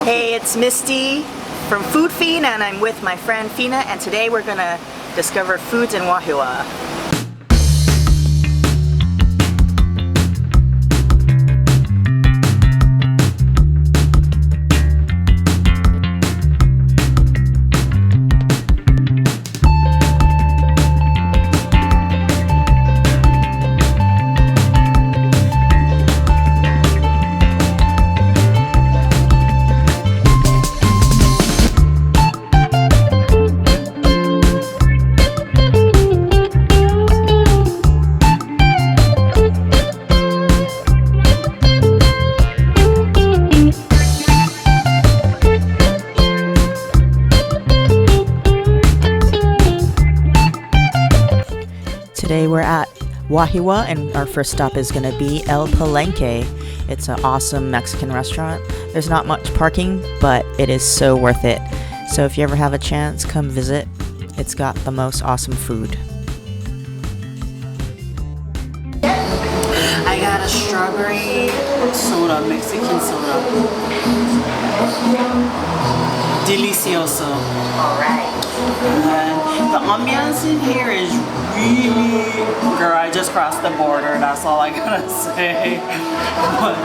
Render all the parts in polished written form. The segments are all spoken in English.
Hey, it's Misty from Food Fiend, and I'm with my friend Fina, and today we're gonna discover foods in Wahiawa. Today we're at Wahiawa, and our first stop is going to be El Palenque. It's an awesome Mexican restaurant. There's not much parking, but it is so worth it. So if you ever have a chance, come visit. It's got the most awesome food. I got a strawberry soda, Mexican soda. Delicioso. Alright. And the ambiance in here is really, girl, I just crossed the border, that's all I gotta say. But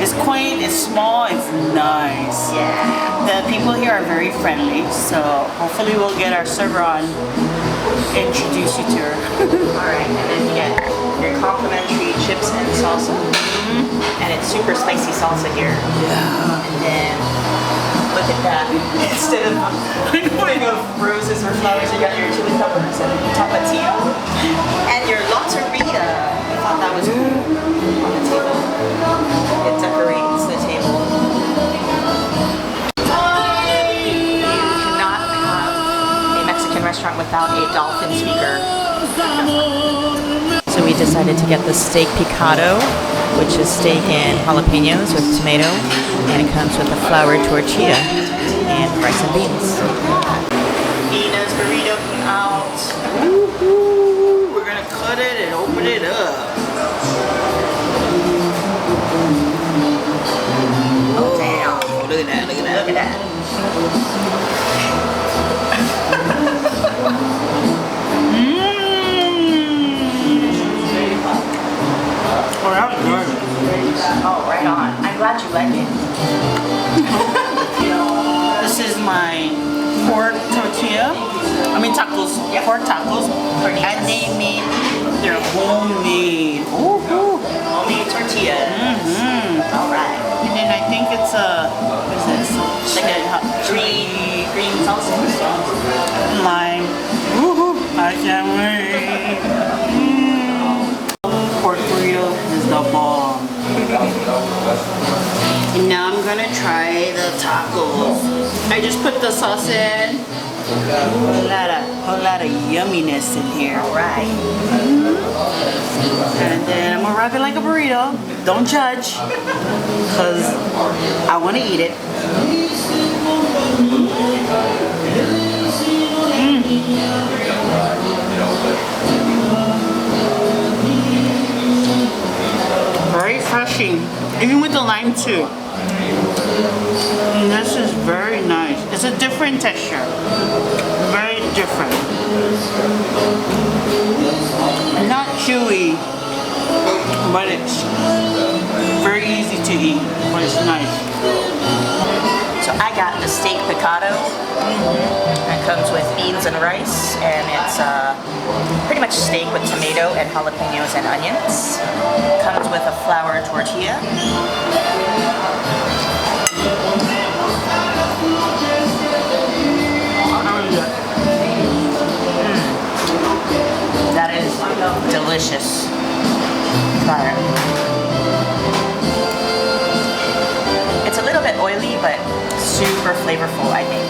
it's quaint, it's small, it's nice. Yeah. The people here are very friendly, so hopefully we'll get our server on, introduce you to her. Alright, and then you get your complimentary chips and salsa. And it's super spicy salsa here. Yeah. And then, look at that. Instead of putting of roses or flowers, you got your chili peppers and tapatio. And your loteria. I thought that was cool on the table. It decorates the table. You cannot have a Mexican restaurant without a dolphin speaker. So we decided to get the steak Picado, which is steak and jalapenos with tomato, and it comes with a flour tortilla and rice and beans. Nina's burrito came out. Woo-hoo. We're gonna cut it and open it up. Oh damn! Oh, look at that! Look at that! Look at that! Oh, that's good. Oh, right on. I'm glad you like it. This is my pork tortilla. I mean tacos. Yep. Pork tacos. And they made their homemade. Ooh. Homemade tortilla. All right. And then I think it's a, what is this? Like a green salsa. Lime. Woohoo! I can't wait. Pork burrito is the bomb. And now I'm gonna try the tacos. I just put the sauce in. Whole lot of yumminess in here. All right. And then I'm gonna wrap it like a burrito. Don't judge, cause I wanna eat it. Very refreshing, even with the lime too. And this is very nice. It's a different texture, very different. Not chewy, but it's very easy to eat, but it's nice. So I got the steak Picado. It comes with beans and rice, and it's pretty much steak with tomato and jalapenos and onions. Comes with a flour tortilla. That is delicious. Try it. It's a little bit oily, but super flavorful, I think.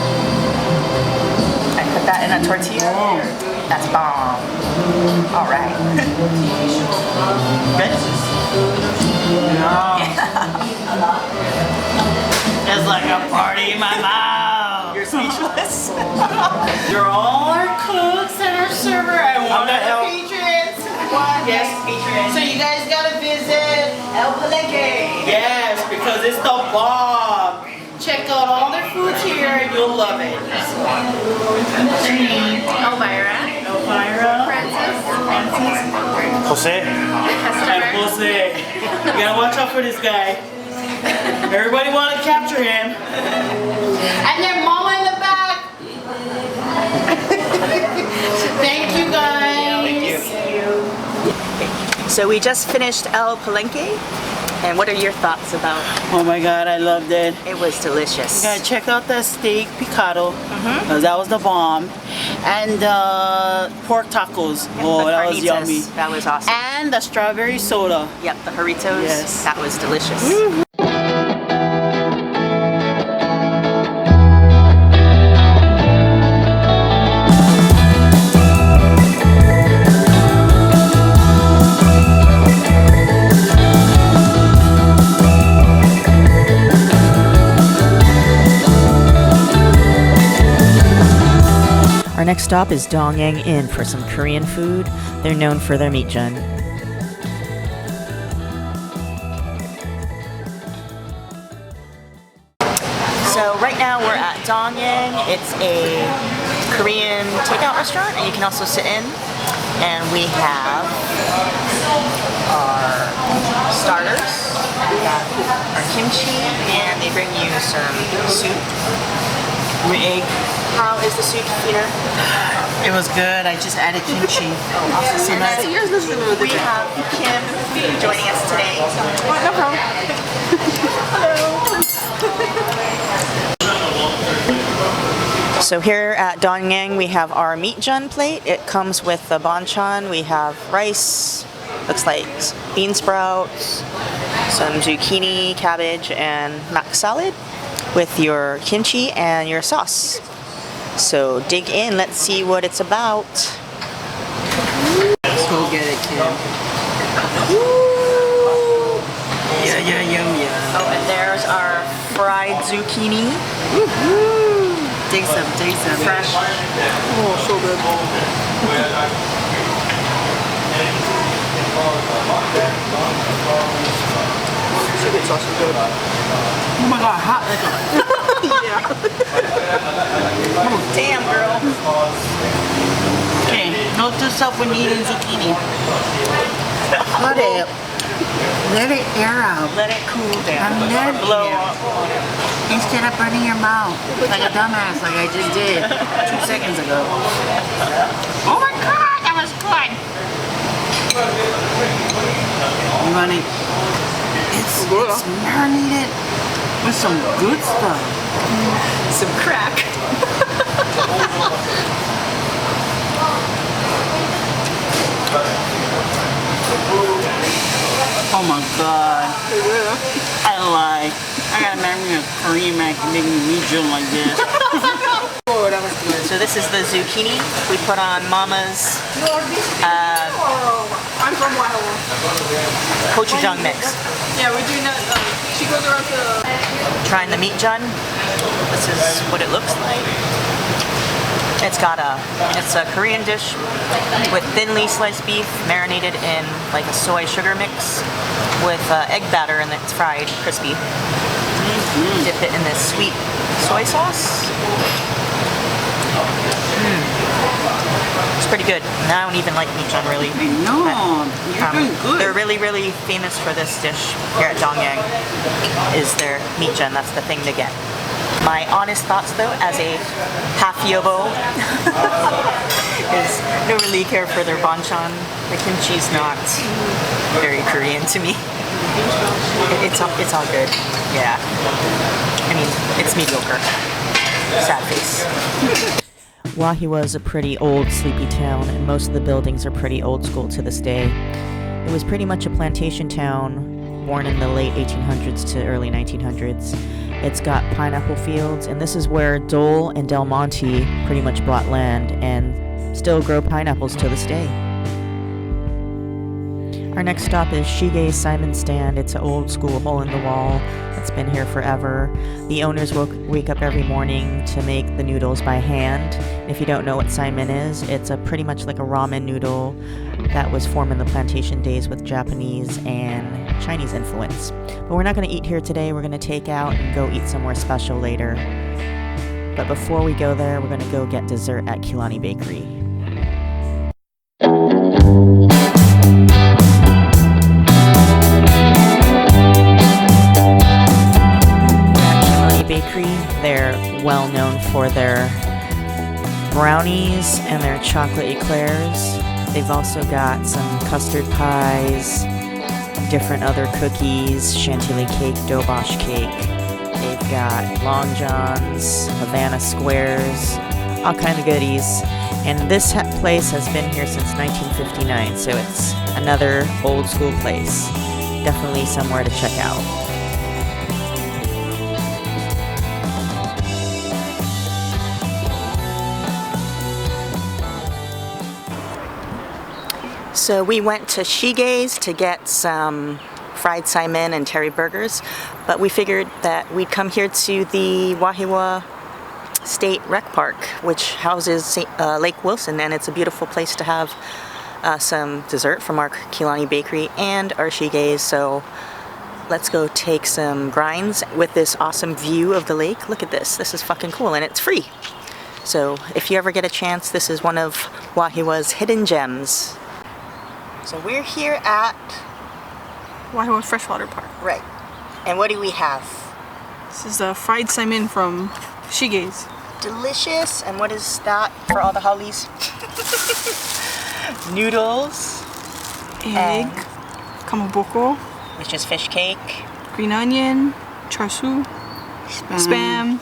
I put that in a tortilla. That's bomb. All right. Good? It's like a party in my mouth. You're speechless. You're all our cooks and our server. I want to help. Patrons. Yes, patrons. So you guys gotta visit El Palenque. Yes, because it's the bomb. Check check out all their foods here and you'll love it. Elvira. Francis. Jose. And Jose. You gotta watch out for this guy. Everybody want to capture him. And their mama in the back. Thank you guys. Thank you. So we just finished El Palenque, and what are your thoughts about? Oh my god, I loved it. It was delicious. You gotta check out that steak picado. That was the bomb. And pork tacos. Oh, The that was carnitas, yummy. That was awesome. And the strawberry soda. Yep, the Doritos. Yes. That was delicious. Our next stop is Dongyang Inn for some Korean food. They're known for their meat jun. So right now we're at Dongyang. It's a Korean takeout restaurant, and you can also sit in. And we have our starters. We got our kimchi, and they bring you some soup. Egg. How is the soup, Peter? It was good. I just added kimchi. Awesome. And then we have Kim joining us today. No problem. Hello. So here at Dongyang we have our meat jun plate. It comes with the banchan. We have rice, looks like bean sprouts, some zucchini, cabbage, and mac salad with your kimchi and your sauce. So dig in, let's see what it's about. Let's go get it, Kim. Yeah. Oh, and there's our fried zucchini. Take some. Fresh. Oh, so good. Chicken sauce is good. Oh my god, hot liquor. Damn, girl. Okay, note to self when eating zucchini. Cut it. Let it air out. Let it cool down. And then blow eat it. up. Instead of burning your mouth like a dumbass like I just did 2 seconds ago. Oh my god, that was good. You want it? It's marinated with some good stuff. Some crack. Oh my god. I lied. I gotta marry me a Korean man can make me meat jun like this. Oh, that was good. So this is the zucchini we put on Mama's I'm from Wahiawa. gochujang mix. Yeah, we're doing that. She goes around to. Trying the meat jun. This is what it looks like. It's a Korean dish with thinly sliced beef marinated in like a soy sugar mix with egg batter, and it's fried crispy. Dip it in this sweet soy sauce. It's pretty good. And I don't even like meat jun really. I know. You're doing good. They're really, really famous for this dish here at Dongyang. Is their meat jun. That's the thing to get. My honest thoughts though, as a half yobo, is I don't really care for their banchan. The kimchi's not very Korean to me. It's all good. Yeah. I mean, it's mediocre. Sad face. Wahiawa is a pretty old, sleepy town, and most of the buildings are pretty old school to this day. It was pretty much a plantation town, born in the late 1800s to early 1900s. It's got pineapple fields, and this is where Dole and Del Monte pretty much bought land and still grow pineapples to this day. Our next stop is Shige Saimin Stand. It's an old school hole in the wall that's been here forever. The owners wake up every morning to make the noodles by hand. If you don't know what Saimin is, it's a pretty much like a ramen noodle that was formed in the plantation days with Japanese and Chinese influence. But we're not going to eat here today. We're going to take out and go eat somewhere special later. But before we go there, we're going to go get dessert at Kilani Bakery. Bakery, they're well known for their brownies and their chocolate eclairs. They've also got some custard pies, different other cookies, chantilly cake, dobosh cake. They've got Long Johns, Havana squares, all kind of goodies. And this place has been here since 1959, so it's another old school place. Definitely somewhere to check out. So we went to Shige's to get some fried Saimin and terry burgers, but we figured that we'd come here to the Wahiawa State Rec Park, which houses Lake Wilson, and it's a beautiful place to have some dessert from our Kilani Bakery and our Shoegaze. So let's go take some grinds with this awesome view of the lake. Look at this. This is fucking cool, and it's free. So if you ever get a chance, this is one of Wahiawa's hidden gems. So we're here at Wahiawa Freshwater Park. Right. And what do we have? This is the fried Saimin from Shige's. Delicious. And what is that for all the hollies? Noodles. Egg. Kamaboko. Which is fish cake. Green onion. Char siu. Spam.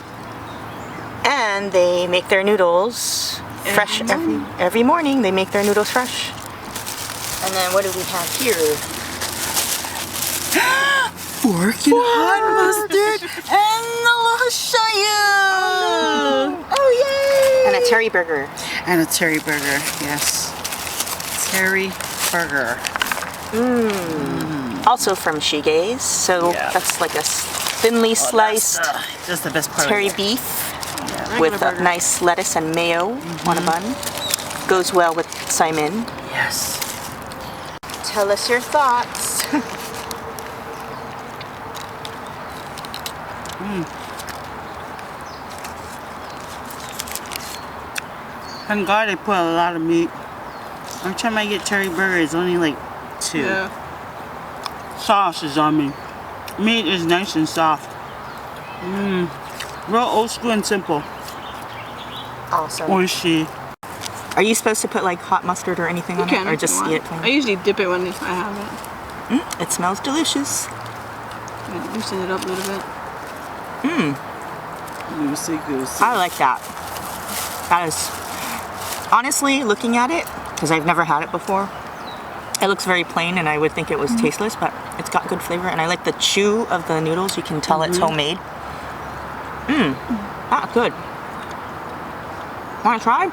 And they make their noodles fresh every morning. They make their noodles fresh. And then what do we have here? Fork and hot mustard and a little shoyu. Oh yay! And a terry burger. And a terry burger, yes. Terry burger. Also from Shoegaze. So that's like a thinly sliced just the best part terry beef with a nice lettuce and mayo on a bun. Goes well with Saimin. Yes. Tell us your thoughts. Thank God they put a lot of meat. Every time I get terry burger, it's only like 2. Yeah. Sauce is on me. Meat is nice and soft. Real old school and simple. Awesome. Oishi. Are you supposed to put like hot mustard or anything on it, or just eat it plain? I usually dip it when I have it. It smells delicious. Yeah, loosen it up a little bit. Goosey goosey. I like that. That is, honestly, looking at it, because I've never had it before, it looks very plain and I would think it was tasteless, but it's got good flavor, and I like the chew of the noodles. You can tell it's homemade. That's good. Want to try?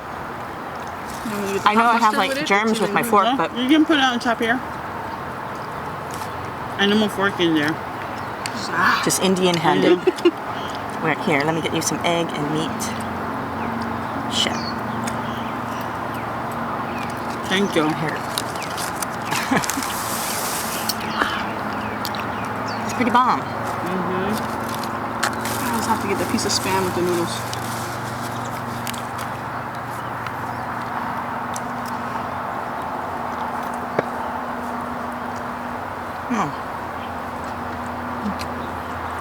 I know I have like germs with my fork, but you can put it on top here. And no more fork in there. just Indian handed. Wait, here, let me get you some egg and meat. Shit. Thank you. Here. It's pretty bomb. I just have to get the piece of spam with the noodles.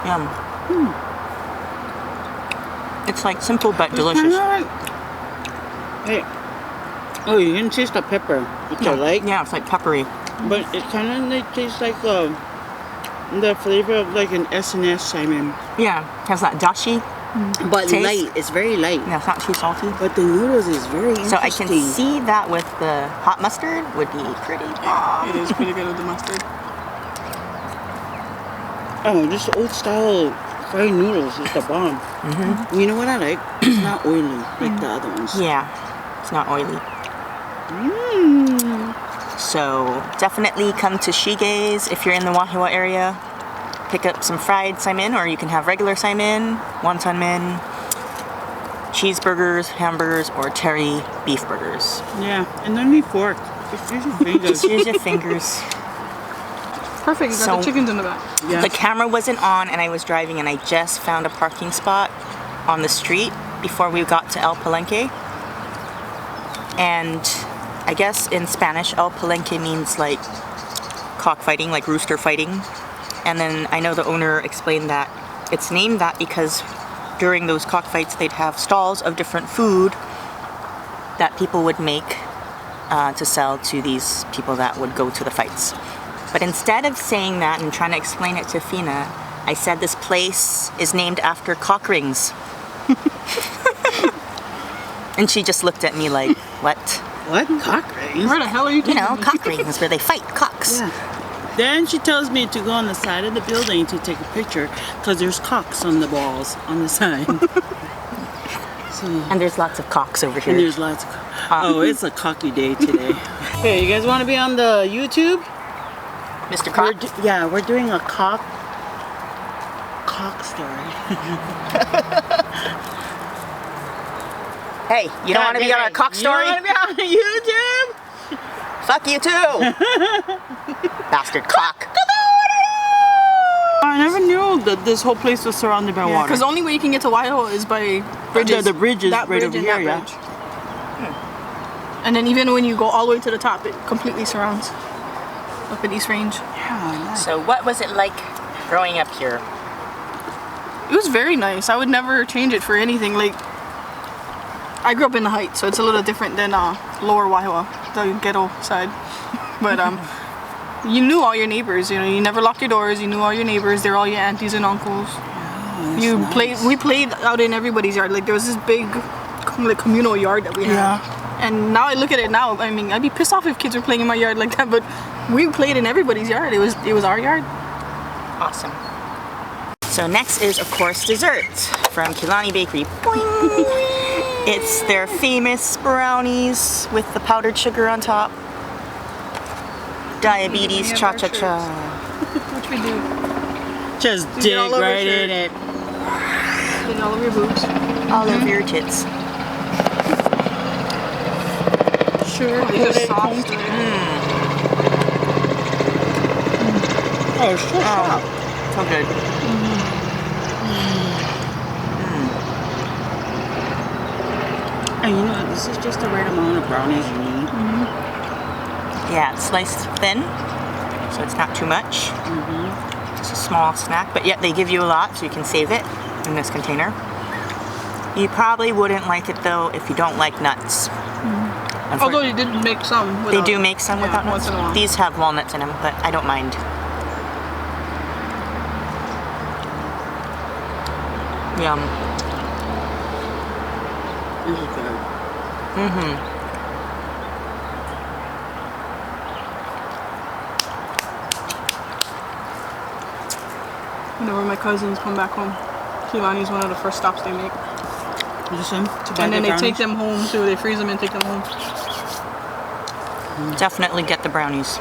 Yum. It's like simple but delicious. Hey. Oh, you can taste the pepper, which I like. Yeah, it's like peppery. But it kind of like tastes like the flavor of like an S&S Saimin. Yeah, has that dashi. But taste. light. It's very light. Yeah, it's not too salty. But the noodles is very interesting. So I can see that with the hot mustard would be pretty bomb. It is pretty good with the mustard. Oh, this old style fried noodles is the bomb. You know what I like? It's not oily like the other ones. Yeah, it's not oily. So definitely come to Shoegaze if you're in the Wahiawa area. Pick up some fried Saimin, or you can have regular Saimin, wonton min, cheeseburgers, hamburgers, or terry beef burgers. Yeah, and then we fork. Just use your fingers. Just use your fingers. Perfect. You got the So- chickens in the back. Yeah. The camera wasn't on and I was driving and I just found a parking spot on the street before we got to El Palenque. And I guess in Spanish, El Palenque means like cockfighting, like rooster fighting. And then I know the owner explained that it's named that because during those cockfights they'd have stalls of different food that people would make to sell to these people that would go to the fights. But instead of saying that and trying to explain it to Fina, I said this place is named after cock rings. And she just looked at me like, what? What? Cock rings? Where the hell are you You taking know, me? cock rings where they fight cocks. Yeah. Then she tells me to go on the side of the building to take a picture because there's cocks on the walls on the side. So, And there's lots of cocks over here. and there's lots of oh, it's a cocky day today. Hey, you guys want to be on the YouTube? Mr. Cock? We're doing a cock story. Hey, you don't want to be on a cock story? You want to be on YouTube? Fuck you too! Bastard cock. I never knew that this whole place was surrounded by water. Because the only way you can get to Wahiawa is by bridges. The bridge is that right bridge over and here, that bridge. And then even when you go all the way to the top, it completely surrounds up at East Range. Yeah, nice. So what was it like growing up here? It was very nice. I would never change it for anything. Like, I grew up in the Heights, so it's a little different than Lower Wahiawa, the ghetto side. But you knew all your neighbors. You know, you never locked your doors. You knew all your neighbors. They're all your aunties and uncles. We played out in everybody's yard. Like there was this big, like communal yard that we had. Yeah. And now I look at it now. I mean, I'd be pissed off if kids were playing in my yard like that. But we played in everybody's yard. It was our yard. Awesome. So next is, of course, dessert from Kilani Bakery. Boing! It's their famous brownies with the powdered sugar on top. Diabetes We have our cha-cha-cha. Which we do. Just You dig get all over right your in it. Get all over your boobs. All over your tits. Sure. It's just soft. Oh, shut up. So good. And you know, this is just the right amount of brownies you need. Yeah, it's sliced thin, so it's not too much. It's a small snack, but yet they give you a lot, so you can save it in this container. You probably wouldn't like it though if you don't like nuts. Although you did make some. They Without, do make some without once nuts. in a while. These have walnuts in them, but I don't mind. Yum. This is good. Whenever my cousins come back home, Kilani's one of the first stops they make. Listen, to buy And then the they take brownies. them home too. They freeze them and take them home. Definitely get the brownies.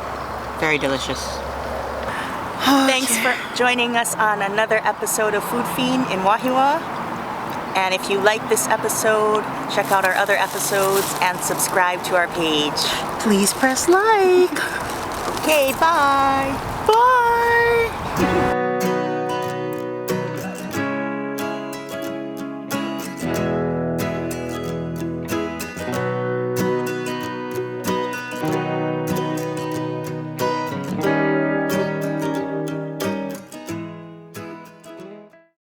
Very delicious. Thanks for joining us on another episode of Food Fiend in Wahiawa. And if you like this episode, check out our other episodes and subscribe to our page. Please press like. Okay, bye. Bye.